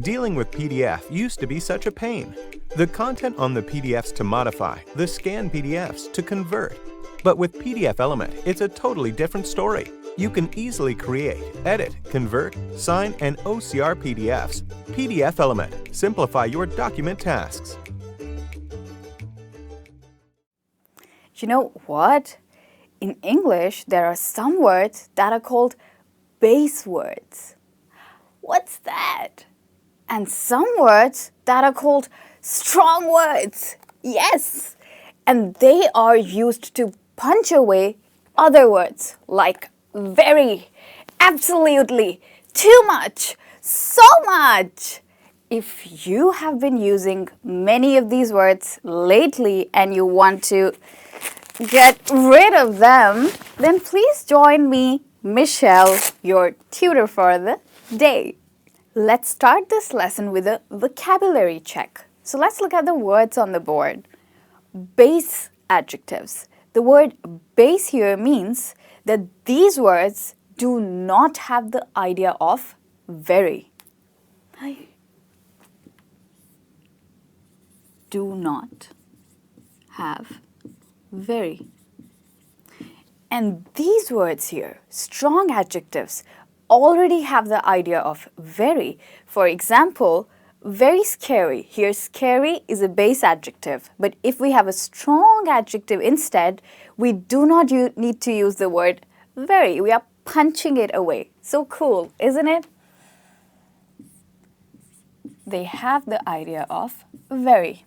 Dealing with PDF used to be such a pain. The content on the PDFs to modify, the scanned PDFs to convert. But with PDF Element, it's a totally different story. You can easily create, edit, convert, sign, and OCR PDFs. PDF Element. Simplify your document tasks. You know what? In English, there are some words that are called base words. What's that? And some words that are called strong words. Yes! And they are used to punch away other words like very, absolutely, too much, so much. If you have been using many of these words lately and you want to get rid of them, then please join me, Michelle, your tutor for the day. Let's start this lesson with a vocabulary check. So let's look at the words on the board. Base adjectives. The word base here means that these words do not have the idea of very. Do not have very. And these words here, strong adjectives, already have the idea of very. For example, very scary. Here, scary is a base adjective. But if we have a strong adjective instead, we do not need to use the word very. We are punching it away. So cool, isn't it? They have the idea of very.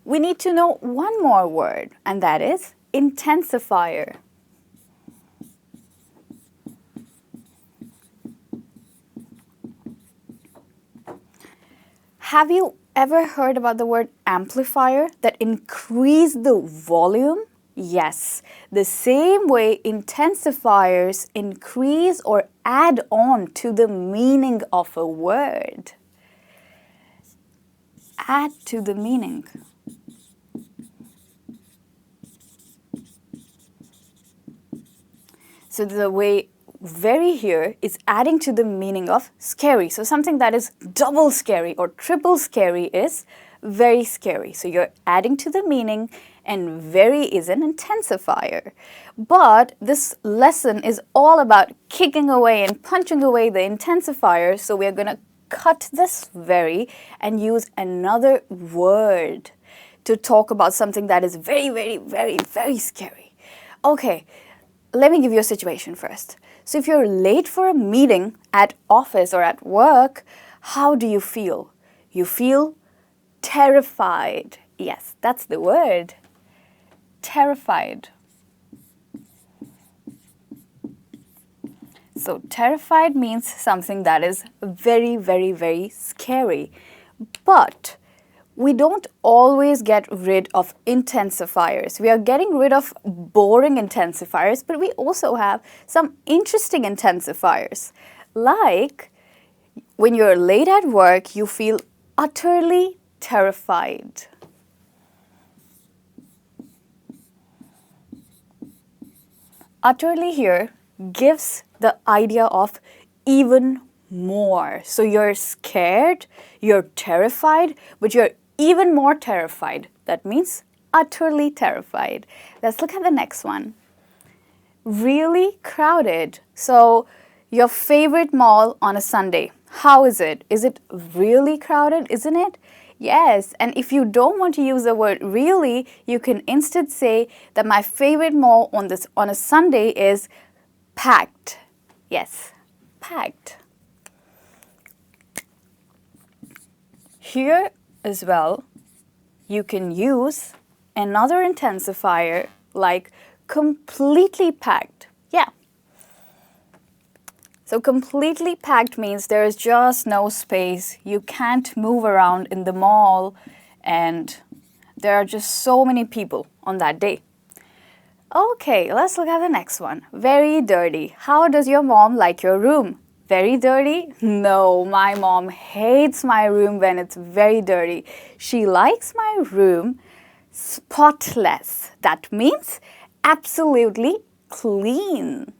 We need to know one more word, and that is intensifier. Have you ever heard about the word amplifier that increase the volume? Yes, the same way intensifiers increase or add on to the meaning of a word. Add to the meaning. So the way very here is adding to the meaning of scary. So something that is double scary or triple scary is very scary. So you're adding to the meaning, and very is an intensifier. But this lesson is all about kicking away and punching away the intensifier. So we're going to cut this very and use another word to talk about something that is very, very, very, very scary. Okay, let me give you a situation first. So if you're late for a meeting at office or at work, how do you feel? You feel terrified. Yes, that's the word. Terrified. So terrified means something that is very, very, very scary. But we don't always get rid of intensifiers. We are getting rid of boring intensifiers, but we also have some interesting intensifiers. Like when you're late at work, you feel utterly terrified. Utterly here gives the idea of even more. So you're scared, you're terrified, but you're even more terrified. That means utterly terrified. Let's look at the next one. Really crowded. So your favorite mall on a Sunday, how is it? Is it really crowded, isn't it? Yes, and if you don't want to use the word really, you can instead say that my favorite mall on a Sunday is packed. Yes, packed. Here as well, you can use another intensifier like completely packed. Yeah. So completely packed means there is just no space. You can't move around in the mall and there are just so many people on that day. Okay, let's look at the next one. Very dirty. How does your mom like your room? Very dirty? No, my mom hates my room when it's very dirty. She likes my room spotless. That means absolutely clean.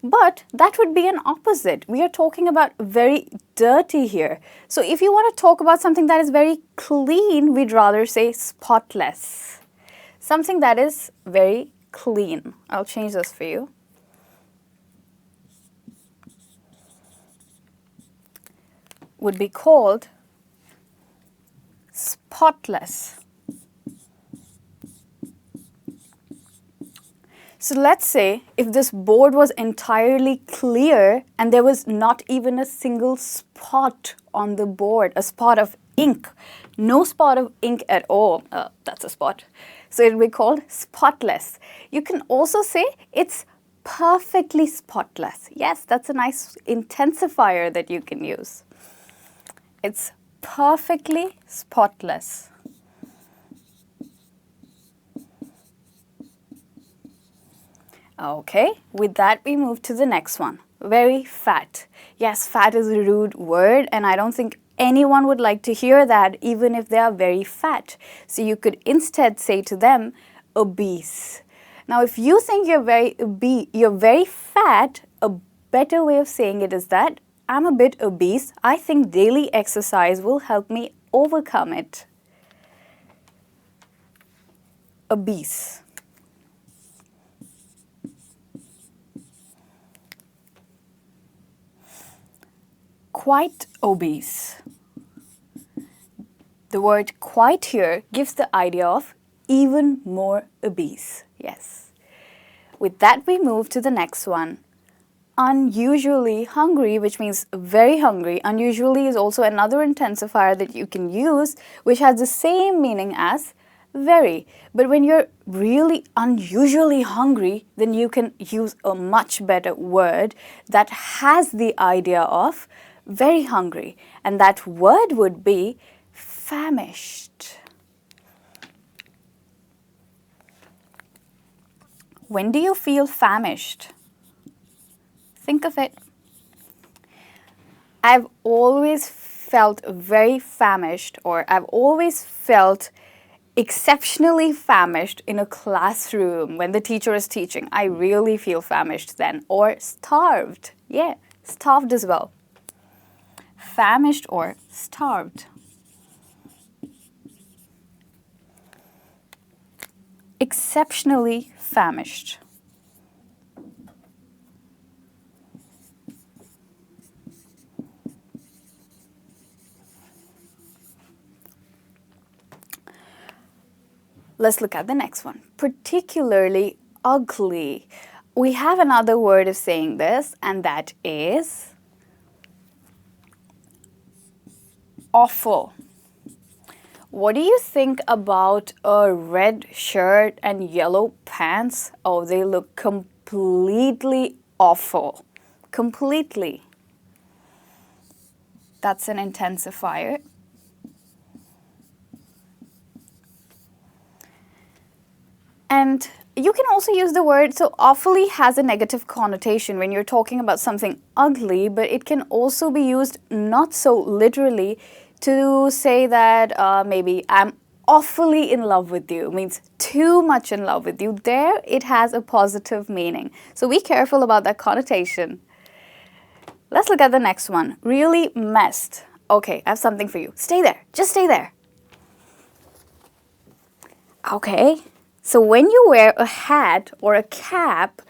But that would be an opposite. We are talking about very dirty here. So if you want to talk about something that is very clean, we'd rather say spotless. Something that is very clean. I'll change this for you. Would be called spotless. So let's say if this board was entirely clear and there was not even a single spot on the board, a spot of ink, no spot of ink at all, that's a spot. So it will be called spotless. You can also say it's perfectly spotless. Yes, that's a nice intensifier that you can use. It's perfectly spotless. Okay, with that we move to the next one. Very fat. Yes, fat is a rude word and I don't think anyone would like to hear that even if they are very fat. So you could instead say to them, obese. Now if you think you're very fat, a better way of saying it is that I'm a bit obese. I think daily exercise will help me overcome it. Obese. Quite obese. The word quite here gives the idea of even more obese. Yes. With that, we move to the next one. Unusually hungry, which means very hungry. Unusually is also another intensifier that you can use, which has the same meaning as very. But when you're really unusually hungry, then you can use a much better word that has the idea of very hungry, and that word would be famished. When do you feel famished? Think of it. I've always felt very famished, or I've always felt exceptionally famished in a classroom when the teacher is teaching. I really feel famished then. Or starved. Yeah, starved as well. Famished or starved. Exceptionally famished. Let's look at the next one. Particularly ugly. We have another word of saying this, and that is awful. What do you think about a red shirt and yellow pants? Oh, they look completely awful. Completely. That's an intensifier. And you can also use the word, so awfully has a negative connotation when you're talking about something ugly, but it can also be used not so literally to say that maybe I'm awfully in love with you, means too much in love with you. There it has a positive meaning. So be careful about that connotation. Let's look at the next one. Really messed. Okay, I have something for you. Stay there. Just stay there. Okay. So when you wear a hat or a cap,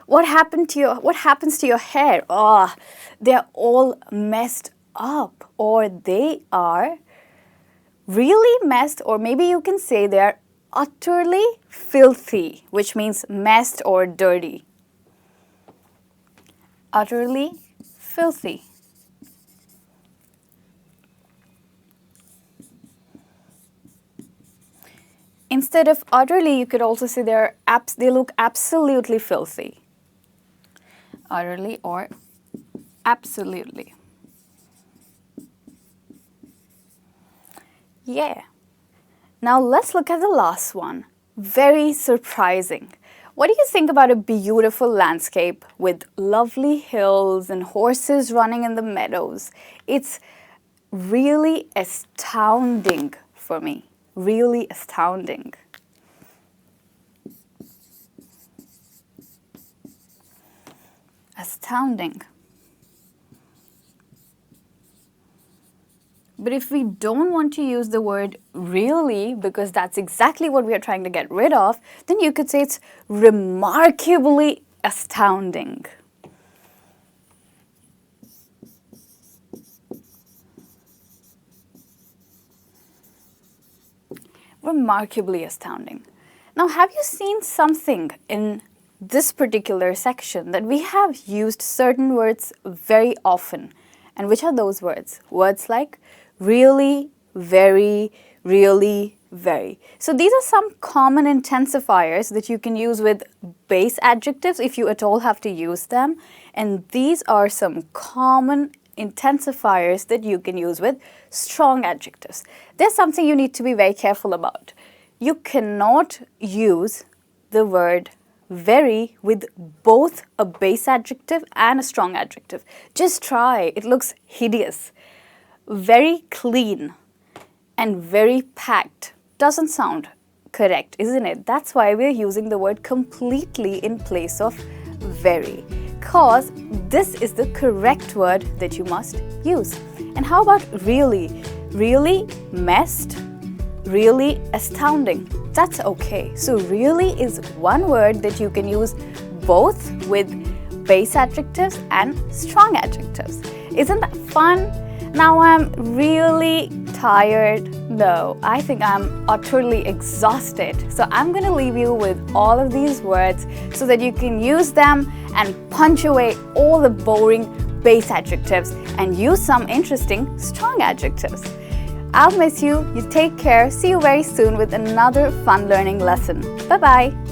what happens to your hair? Oh, they're all messed up, or they are really messed, or maybe you can say they're utterly filthy, which means messed or dirty. Utterly filthy. Instead of utterly, you could also say they look absolutely filthy. Utterly or absolutely. Yeah. Now let's look at the last one. Very surprising. What do you think about a beautiful landscape with lovely hills and horses running in the meadows? It's really astounding for me. Really astounding. astounding. But if we don't want to use the word really, because that's exactly what we are trying to get rid of, then you could say it's remarkably astounding. Remarkably astounding. Now, have you seen something in this particular section that we have used certain words very often? And which are those words? Words like really, very, really, very. So these are some common intensifiers that you can use with base adjectives if you at all have to use them. And these are some common intensifiers that you can use with strong adjectives. There's something you need to be very careful about. You cannot use the word very with both a base adjective and a strong adjective. Just try. It looks hideous. Very clean and very packed doesn't sound correct, isn't it? That's why we're using the word completely in place of very, because this is the correct word that you must use. And how about really? Really messed, really astounding. That's okay. So really is one word that you can use both with base adjectives and strong adjectives. Isn't that fun? Now I'm really tired. No, I think I'm utterly exhausted. So I'm going to leave you with all of these words so that you can use them and punch away all the boring base adjectives and use some interesting strong adjectives. I'll miss you. You take care. See you very soon with another fun learning lesson. Bye-bye.